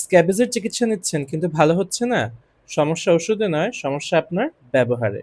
স্ক্যাবিজের চিকিৎসা নিচ্ছেন কিন্তু ভালো হচ্ছে না? সমস্যা ওষুধে নয়, সমস্যা আপনার ব্যবহারে।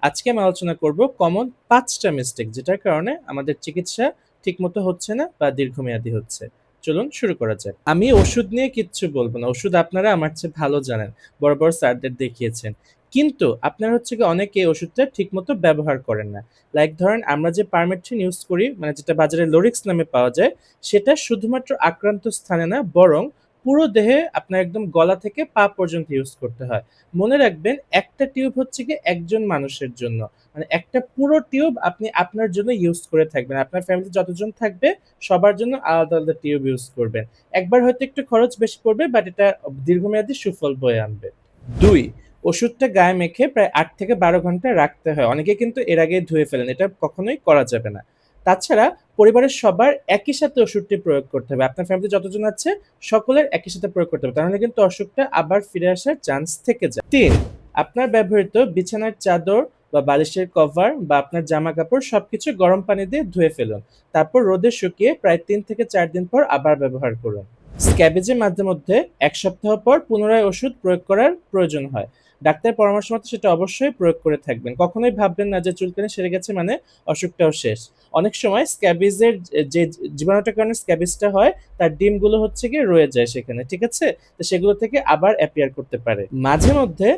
আজকে আমি আলোচনা করব কমন ৫ টা মিস্টেক যেটার কারণে আমাদের চিকিৎসা ঠিকমতো হচ্ছে না বা দীর্ঘমেয়াদী হচ্ছে। চলুন শুরু করা যাক। আমি ওষুধ নিয়ে কিচ্ছু বলব না। ওষুধ আপনারা আমার চেয়ে ভালো জানেন। বড়, বড় স্যারদের দেখিয়েছেন। কিন্তু আপনারা হচ্ছে গিয়ে অনেকে এই ওষুধটা ঠিকমতো ব্যবহার করেন না। লাইক ধরেন আমরা যে পারমেথ্রিন ইউজ করি মানে যেটা বাজারে লোরিক্স নামে পাওয়া যায়, সেটা শুধুমাত্র আক্রান্ত স্থানে না বরং পুরো দেহে আপনার একদম গলা থেকে পা পর্যন্ত ইউজ করতে হয়। মনে রাখবেন একটা টিউব হচ্ছে গিয়ে একজন মানুষের জন্য। মানে একটা পুরো টিউব আপনি আপনার জন্য ইউজ করে থাকবেন। আপনার ফ্যামিলিতে যতজন থাকবে সবার জন্য আলাদা, আলাদা টিউব ইউজ করবেন। একবার হয়তো একটু খরচ বেশি পড়বে বাট এটা দীর্ঘমেয়াদী সুফল বয়ে আনবে। ২. ওষুধটা গায়ে মেখে প্রায় ৮ থেকে ১২ ঘন্টা রাখতে হয়। অনেকে কিন্তু এর আগেই ধুয়ে ফেলেন। এটা কখনোই করা যাবে না। তাছাড়া পরিবারের সবার একই সাথে ওষুধটি প্রয়োগ করতে হবে। আপনার ফ্যামিলিতে যতজন আছে সকলের একই সাথে প্রয়োগ করতে হবে। তাহলে কিন্তু অসুখটা আবার ফিরে আসার চান্স থেকে যায়। ৩. আপনার ব্যবহৃত বিছানার চাদর বা বালিশের কভার বা আপনার জামাকাপড় সবকিছু গরম পানি দিয়ে ধুয়ে ফেলুন। তারপর রোদে শুকিয়ে প্রায় ৩ থেকে ৪ দিন পর আবার ব্যবহার করুন। স্ক্যাবেজের মাঝে মধ্যে ১ সপ্তাহ পর পুনরায় ওষুধ প্রয়োগ করার প্রয়োজন হয়। ডাক্তারের পরামর্শ মতো সেটা অবশ্যই প্রয়োগ করে থাকবেন। কখনোই ভাববেন না যে চুলকানি সেরে গেছে মানে অসুখটাও শেষ। অনেক সময় স্ক্যাবিজের যে জীবাণুটার কারণে স্ক্যাবিজটা হয় তার ডিমগুলো হচ্ছে গিয়ে রয়ে যায় সেখানে। ঠিক আছে? তো সেগুলো থেকে আবার অ্যাপিয়ার করতে পারে। মাঝে মধ্যে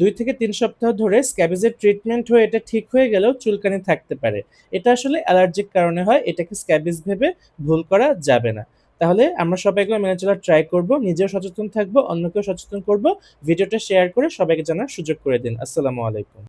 ২ থেকে ৩ সপ্তাহ ধরে স্ক্যাবিজের ট্রিটমেন্ট হয়ে এটা ঠিক হয়ে গেলেও চুলকানি থাকতে পারে। এটা আসলে অ্যালার্জিক কারণে হয়। এটাকে স্ক্যাবিজ ভেবে ভুল করা যাবে না। তাহলে আমরা সবাই এগুলো মেনে চলার ট্রাই করব। নিজেও সচেতন থাকবো, অন্যকেও সচেতন করব। ভিডিওটা শেয়ার করে সবাইকে জানার সুযোগ করে দিন। আসসালামু আলাইকুম।